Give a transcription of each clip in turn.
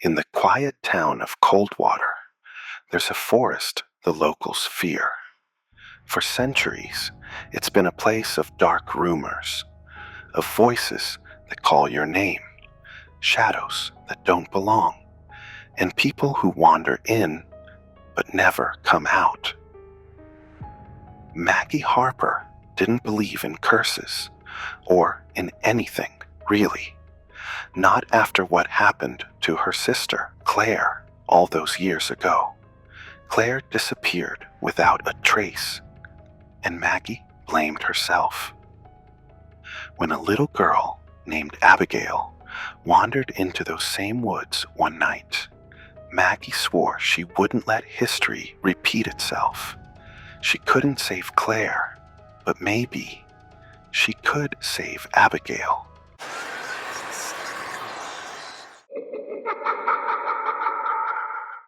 In the quiet town of Coldwater, there's a forest the locals fear. For centuries, it's been a place of dark rumors, of voices that call your name, shadows that don't belong, and people who wander in but never come out. Maggie Harper didn't believe in curses or in anything, really. Not after what happened to her sister, Claire, all those years ago. Claire disappeared without a trace, and Maggie blamed herself. When a little girl named Abigail wandered into those same woods one night, Maggie swore she wouldn't let history repeat itself. She couldn't save Claire, but maybe she could save Abigail.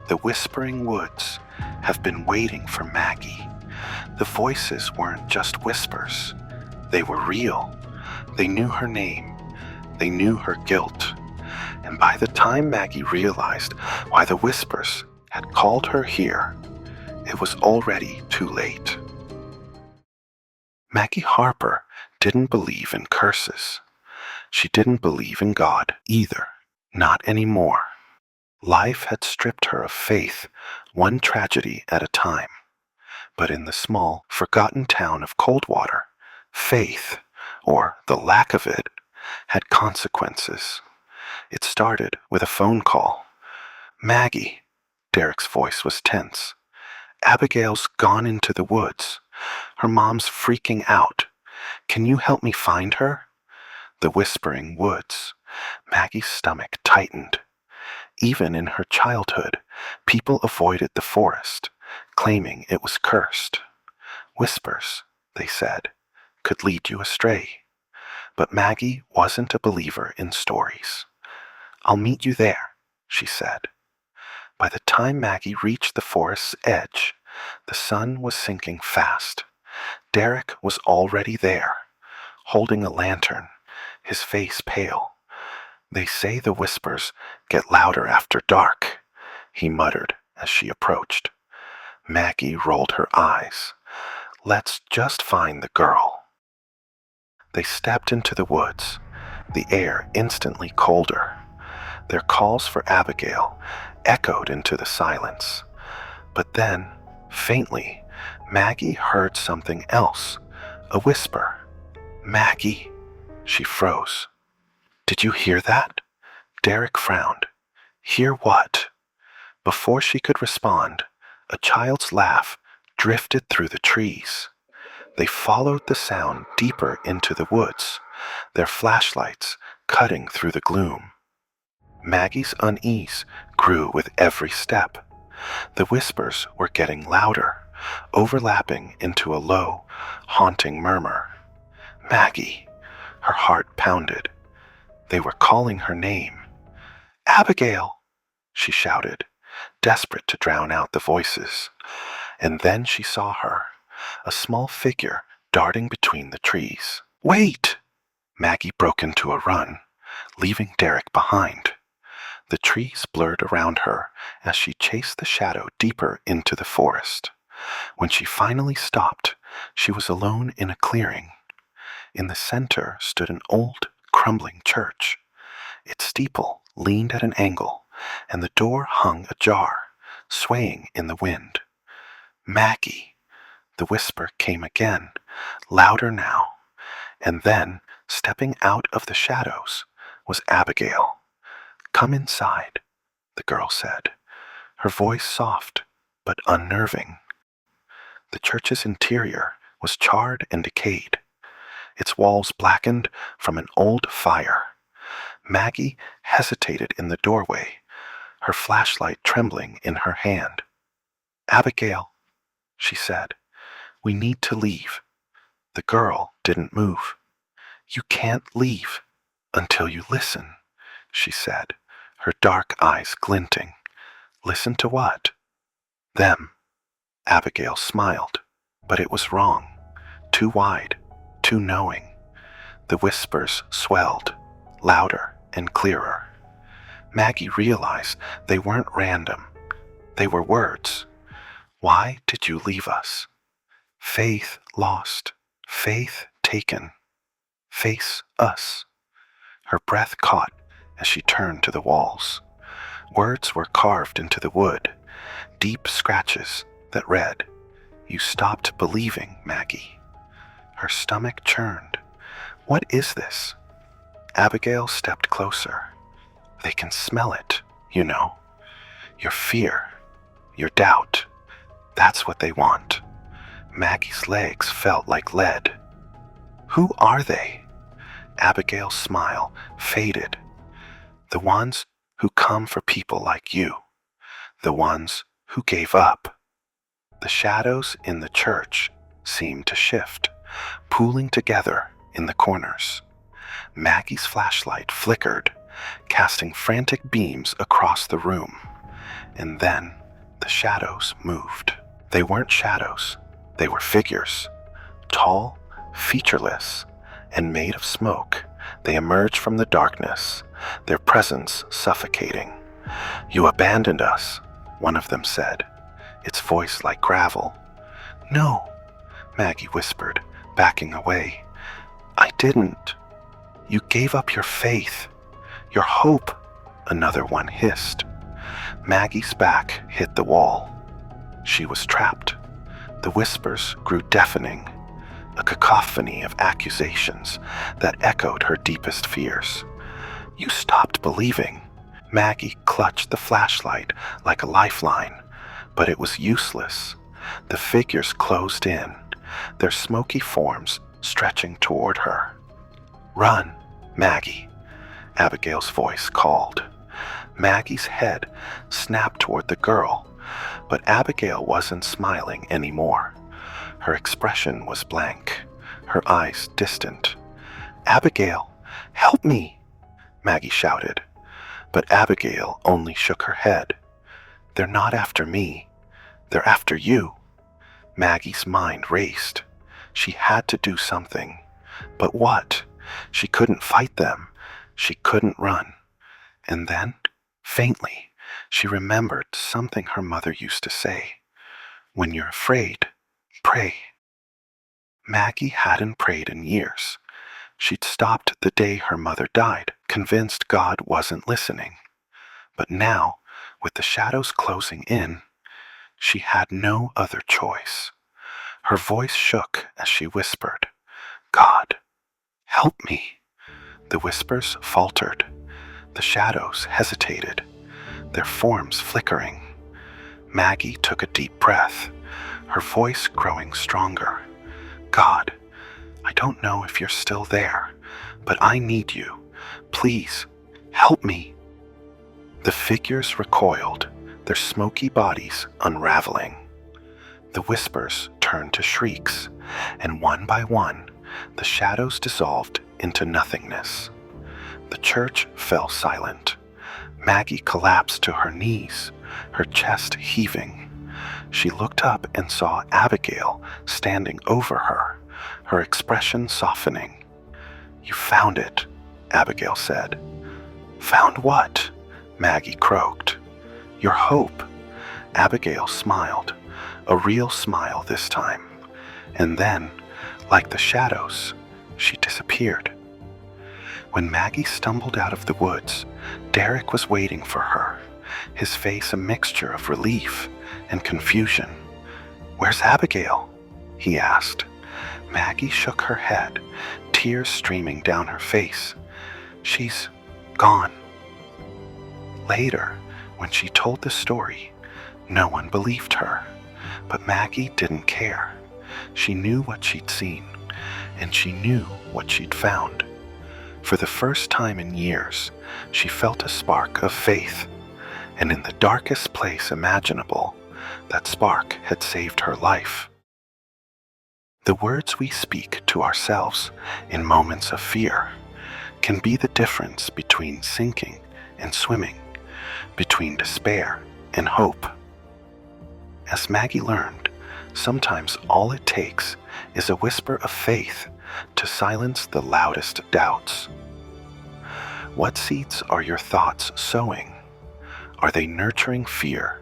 The whispering woods have been waiting for Maggie. The voices weren't just whispers. They were real. They knew her name. They knew her guilt. And by the time Maggie realized why the whispers had called her here, it was already too late. Maggie Harper didn't believe in curses. She didn't believe in God either. Not anymore. Life had stripped her of faith, one tragedy at a time. But in the small, forgotten town of Coldwater, faith, or the lack of it, had consequences. It started with a phone call. "Maggie," Derek's voice was tense. "Abigail's gone into the woods. Her mom's freaking out. Can you help me find her?" The whispering woods. Maggie's stomach tightened. Even in her childhood, people avoided the forest, claiming it was cursed. Whispers, they said, could lead you astray. But Maggie wasn't a believer in stories. "I'll meet you there," she said. By the time Maggie reached the forest's edge, the sun was sinking fast. Derek was already there, holding a lantern, his face pale. "They say the whispers get louder after dark," he muttered as she approached. Maggie rolled her eyes. "Let's just find the girl." They stepped into the woods, the air instantly colder. Their calls for Abigail echoed into the silence. But then, faintly, Maggie heard something else, a whisper. "Maggie." She froze. "Did you hear that?" Derek frowned. "Hear what?" Before she could respond, a child's laugh drifted through the trees. They followed the sound deeper into the woods, their flashlights cutting through the gloom. Maggie's unease grew with every step. The whispers were getting louder, overlapping into a low, haunting murmur. "Maggie!" Her heart pounded. They were calling her name. "Abigail!" she shouted, desperate to drown out the voices. And then she saw her, a small figure darting between the trees. "Wait!" Maggie broke into a run, leaving Derek behind. The trees blurred around her as she chased the shadow deeper into the forest. When she finally stopped, she was alone in a clearing. In the center stood an old, crumbling church. Its steeple leaned at an angle, and the door hung ajar, swaying in the wind. "Maggie!" The whisper came again, louder now. And then, stepping out of the shadows, was Abigail. "Come inside," the girl said, her voice soft but unnerving. The church's interior was charred and decayed, its walls blackened from an old fire. Maggie hesitated in the doorway, her flashlight trembling in her hand. "Abigail," she said, "we need to leave." The girl didn't move. "You can't leave until you listen," she said, her dark eyes glinting. "Listen to what?" "Them." Abigail smiled, but it was wrong. Too wide, too knowing. The whispers swelled, louder and clearer. Maggie realized they weren't random. They were words. Why did you leave us? Faith lost. Faith taken. Face us. Her breath caught as she turned to the walls. Words were carved into the wood, deep scratches that read, "You stopped believing, Maggie." Her stomach churned. What is this? Abigail stepped closer. They can smell it, you know. Your fear, your doubt. That's what they want. Maggie's legs felt like lead. Who are they? Abigail's smile faded. The ones who come for people like you. The ones who gave up. The shadows in the church seemed to shift, pooling together in the corners. Maggie's flashlight flickered, casting frantic beams across the room. And then the shadows moved. They weren't shadows. They were figures. Tall, featureless, and made of smoke. They emerged from the darkness, their presence suffocating. "You abandoned us," one of them said, its voice like gravel. "No," Maggie whispered, backing away. "I didn't. You gave up your faith, your hope," another one hissed. Maggie's back hit the wall. She was trapped. The whispers grew deafening, a cacophony of accusations that echoed her deepest fears. "You stopped believing." Maggie clutched the flashlight like a lifeline, but it was useless. The figures closed in, their smoky forms stretching toward her. "Run, Maggie," Abigail's voice called. Maggie's head snapped toward the girl, but Abigail wasn't smiling anymore. Her expression was blank, her eyes distant. "Abigail, help me!" Maggie shouted, but Abigail only shook her head. "They're not after me. They're after you." Maggie's mind raced. She had to do something. But what? She couldn't fight them. She couldn't run. And then, faintly, she remembered something her mother used to say. "When you're afraid, pray." Maggie hadn't prayed in years. She'd stopped the day her mother died, convinced God wasn't listening. But now, with the shadows closing in, she had no other choice. Her voice shook as she whispered, "God, help me." The whispers faltered. The shadows hesitated, their forms flickering. Maggie took a deep breath, her voice growing stronger. "God, I don't know if you're still there, but I need you. Please, help me." The figures recoiled, their smoky bodies unraveling. The whispers turned to shrieks, and one by one, the shadows dissolved into nothingness. The church fell silent. Maggie collapsed to her knees, her chest heaving. She looked up and saw Abigail standing over her, her expression softening. "You found it," Abigail said. "Found what?" Maggie croaked. "Your hope." Abigail smiled, a real smile this time. And then, like the shadows, she disappeared. When Maggie stumbled out of the woods, Derek was waiting for her, his face a mixture of relief and confusion. "Where's Abigail?" he asked. Maggie shook her head, tears streaming down her face. "She's gone." Later, when she told the story, no one believed her. But Maggie didn't care. She knew what she'd seen, and she knew what she'd found. For the first time in years, she felt a spark of faith, and in the darkest place imaginable, that spark had saved her life. The words we speak to ourselves in moments of fear can be the difference between sinking and swimming, between despair and hope. As Maggie learned, sometimes all it takes is a whisper of faith to silence the loudest doubts. What seeds are your thoughts sowing? Are they nurturing fear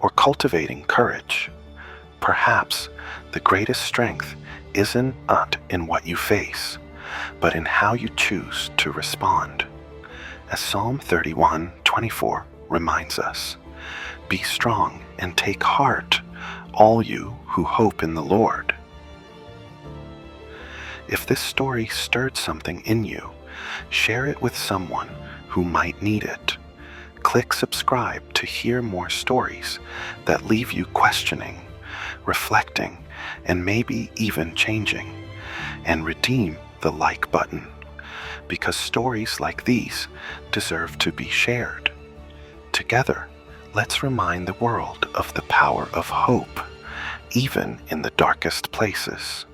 or cultivating courage? Perhaps the greatest strength isn't in what you face, but in how you choose to respond. As Psalm 31:24 reminds us, "Be strong and take heart, all you who hope in the Lord." If this story stirred something in you, share it with someone who might need it. Click subscribe to hear more stories that leave you questioning, reflecting, and maybe even changing. And redeem the like button, because stories like these deserve to be shared. Together, let's remind the world of the power of hope, even in the darkest places.